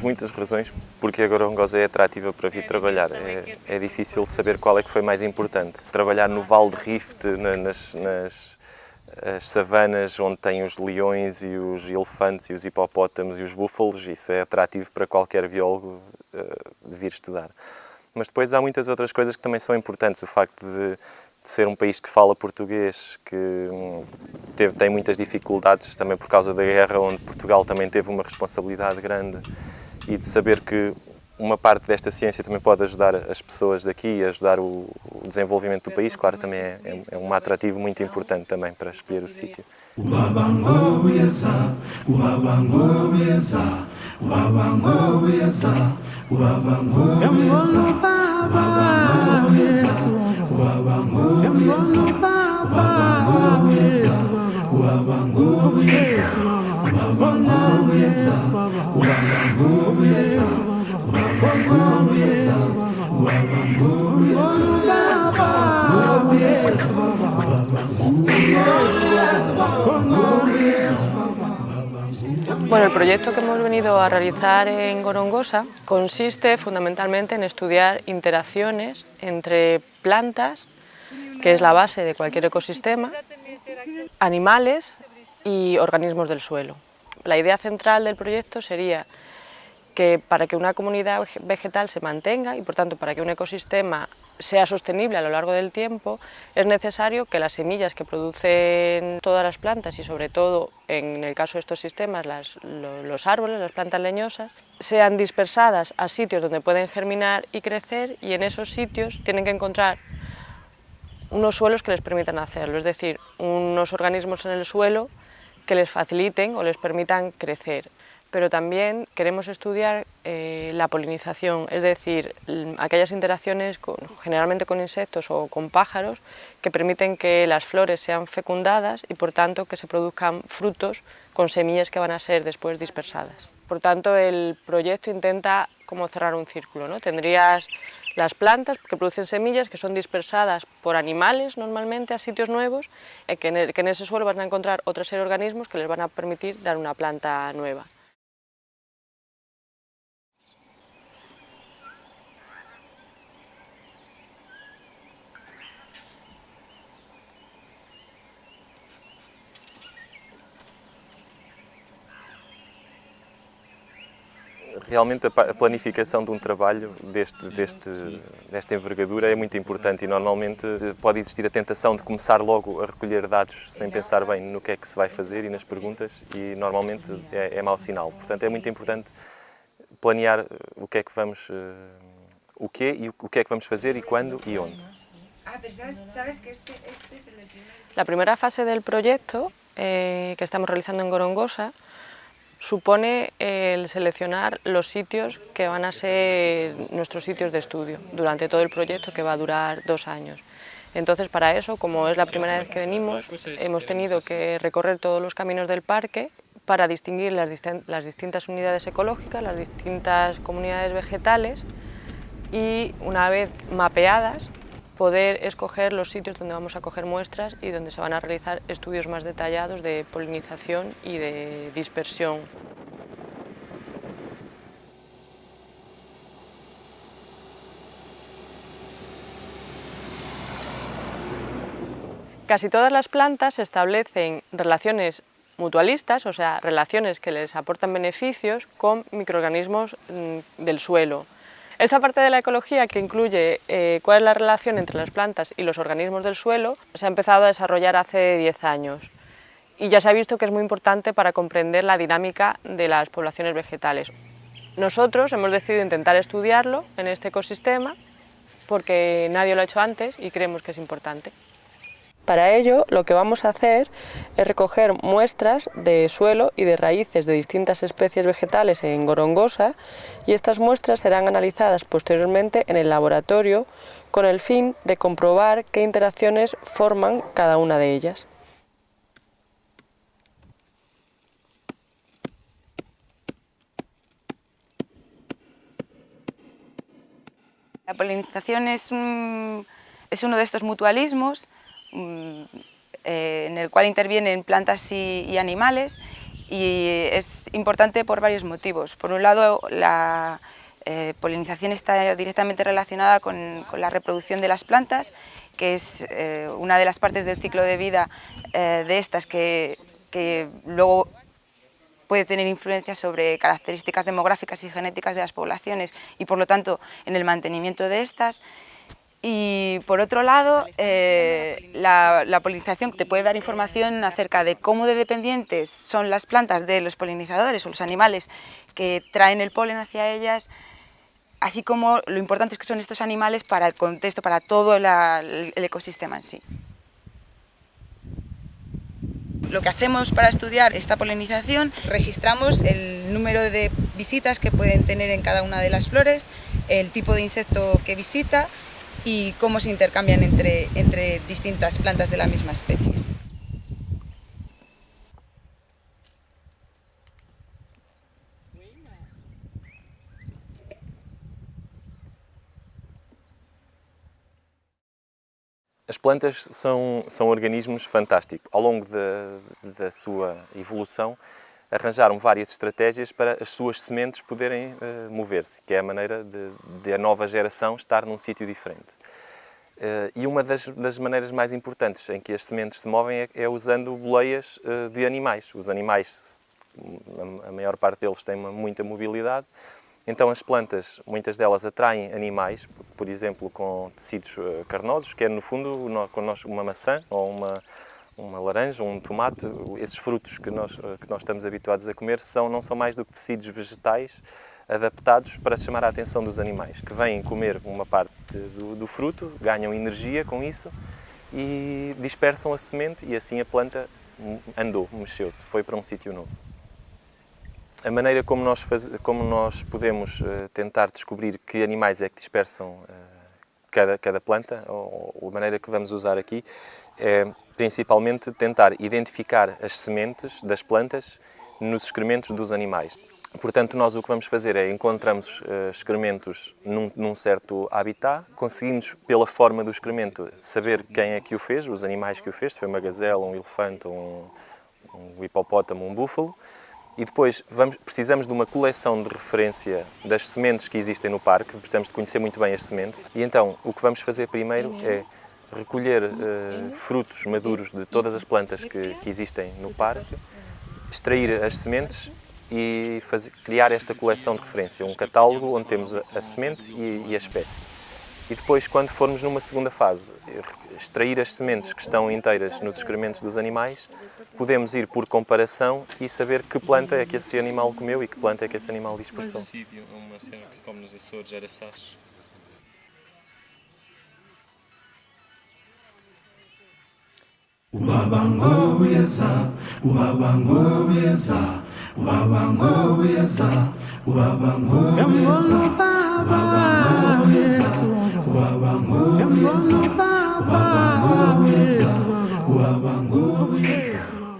muitas razões porque a Gorongosa é atrativa para vir trabalhar. É difícil saber qual é que foi mais importante. Trabalhar no Vale de Rift, nas savanas onde tem os leões e os elefantes e os hipopótamos e os búfalos, isso é atrativo para qualquer biólogo de vir estudar. Mas depois há muitas outras coisas que também são importantes. O facto de ser um país que fala português, que tem muitas dificuldades também por causa da guerra, onde Portugal também teve uma responsabilidade grande, e de saber que uma parte desta ciência também pode ajudar as pessoas daqui, ajudar o desenvolvimento do país, claro, também é um atrativo muito importante também para escolher o sítio. Bueno, el proyecto que hemos venido a realizar en Gorongosa consiste fundamentalmente en estudiar interacciones entre plantas, que es la base de cualquier ecosistema, animales y organismos del suelo. La idea central del proyecto sería que para que una comunidad vegetal se mantenga y por tanto para que un ecosistema sea sostenible a lo largo del tiempo, es necesario que las semillas que producen todas las plantas y sobre todo en el caso de estos sistemas los árboles, las plantas leñosas, sean dispersadas a sitios donde pueden germinar y crecer, y en esos sitios tienen que encontrar unos suelos que les permitan hacerlo, es decir, unos organismos en el suelo que les faciliten o les permitan crecer. Pero también queremos estudiar la polinización, es decir, aquellas interacciones generalmente con insectos o con pájaros que permiten que las flores sean fecundadas y por tanto que se produzcan frutos con semillas que van a ser después dispersadas. Por tanto, el proyecto intenta como cerrar un círculo, ¿no? Tendrías las plantas que producen semillas que son dispersadas por animales normalmente a sitios nuevos, que en ese suelo van a encontrar otra serie de organismos que les van a permitir dar una planta nueva. Realmente a planificação de um trabalho desta envergadura é muito importante e normalmente pode existir a tentação de começar logo a recolher dados sem pensar bem no que é que se vai fazer e nas perguntas, e normalmente é mau sinal. Portanto, é muito importante planear o que é que vamos, o que é que vamos fazer e quando e onde. La primera fase del proyecto que estamos realizando en Gorongosa supone el seleccionar los sitios que van a ser nuestros sitios de estudio durante todo el proyecto, que va a durar 2 años. Entonces, para eso, como es la primera vez que venimos, hemos tenido que recorrer todos los caminos del parque para distinguir las distintas unidades ecológicas, las distintas comunidades vegetales, y una vez mapeadas, poder escoger los sitios donde vamos a coger muestras y donde se van a realizar estudios más detallados de polinización y de dispersión. Casi todas las plantas establecen relaciones mutualistas, o sea, relaciones que les aportan beneficios con microorganismos del suelo. Esta parte de la ecología, que incluye cuál es la relación entre las plantas y los organismos del suelo, se ha empezado a desarrollar hace 10 años y ya se ha visto que es muy importante para comprender la dinámica de las poblaciones vegetales. Nosotros hemos decidido intentar estudiarlo en este ecosistema porque nadie lo ha hecho antes y creemos que es importante. Para ello, lo que vamos a hacer es recoger muestras de suelo y de raíces de distintas especies vegetales en Gorongosa, y estas muestras serán analizadas posteriormente en el laboratorio con el fin de comprobar qué interacciones forman cada una de ellas. La polinización es uno de estos mutualismos en el cual intervienen plantas y animales, y es importante por varios motivos. Por un lado, la polinización está directamente relacionada con la reproducción de las plantas, que es una de las partes del ciclo de vida de estas que luego puede tener influencia sobre características demográficas y genéticas de las poblaciones y por lo tanto en el mantenimiento de estas. Y por otro lado, la polinización te puede dar información acerca de cómo de dependientes son las plantas de los polinizadores o los animales que traen el polen hacia ellas, así como lo importantes que son estos animales para el contexto, para todo el ecosistema en sí. Lo que hacemos para estudiar esta polinización, registramos el número de visitas que pueden tener en cada una de las flores, el tipo de insecto que visita y cómo se intercambian entre distintas plantas de la misma especie. As plantas são organismos fantásticos. Ao longo da sua evolução, arranjaram várias estratégias para as suas sementes poderem mover-se, que é a maneira de a nova geração estar num sítio diferente. E uma das maneiras mais importantes em que as sementes se movem é usando boleias de animais. Os animais, a maior parte deles tem muita mobilidade, então as plantas, muitas delas atraem animais, por exemplo, com tecidos carnosos, que é no fundo uma maçã ou uma laranja, um tomate. Esses frutos que nós estamos habituados a comer não são mais do que tecidos vegetais adaptados para chamar a atenção dos animais, que vêm comer uma parte do fruto, ganham energia com isso e dispersam a semente e assim a planta andou, mexeu-se, foi para um sítio novo. A maneira como nós podemos tentar descobrir que animais é que dispersam cada planta, ou a maneira que vamos usar aqui, é principalmente tentar identificar as sementes das plantas nos excrementos dos animais. Portanto, nós o que vamos fazer é encontramos excrementos num certo habitat, conseguimos pela forma do excremento saber quem é que o fez, os animais que o fez, se foi uma gazela, um elefante, um hipopótamo, um búfalo. E depois precisamos de uma coleção de referência das sementes que existem no parque, precisamos de conhecer muito bem as sementes. E então o que vamos fazer primeiro é recolher frutos maduros de todas as plantas que existem no parque, extrair as sementes e criar esta coleção de referência, um catálogo onde temos a semente e a espécie. E depois, quando formos numa segunda fase, extrair as sementes que estão inteiras nos excrementos dos animais, podemos ir por comparação e saber que planta é que esse animal comeu e que planta é que esse animal dispersou. Uma cena que se come nos Açores era sachos.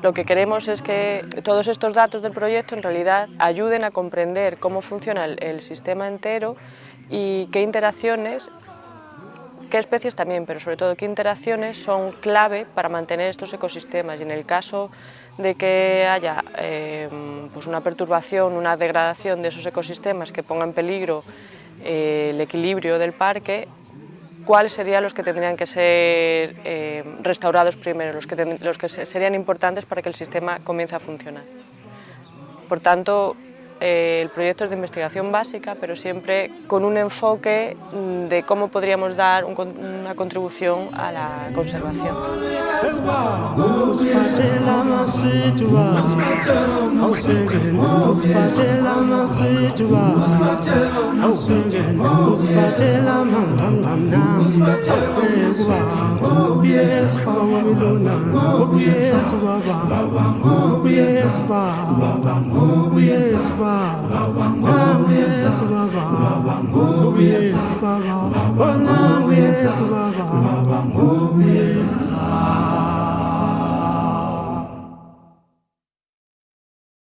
Lo que queremos es que todos estos datos del proyecto en realidad ayuden a comprender cómo funciona el sistema entero y qué interacciones, qué especies también, pero sobre todo qué interacciones son clave para mantener estos ecosistemas. Y en el caso de que haya pues una perturbación, una degradación de esos ecosistemas que ponga en peligro el equilibrio del parque, cuáles serían los que tendrían que ser restaurados primero, los que serían importantes para que el sistema comience a funcionar. Por tanto, el proyecto es de investigación básica, pero siempre con un enfoque de cómo podríamos dar una contribución a la conservación. Baba,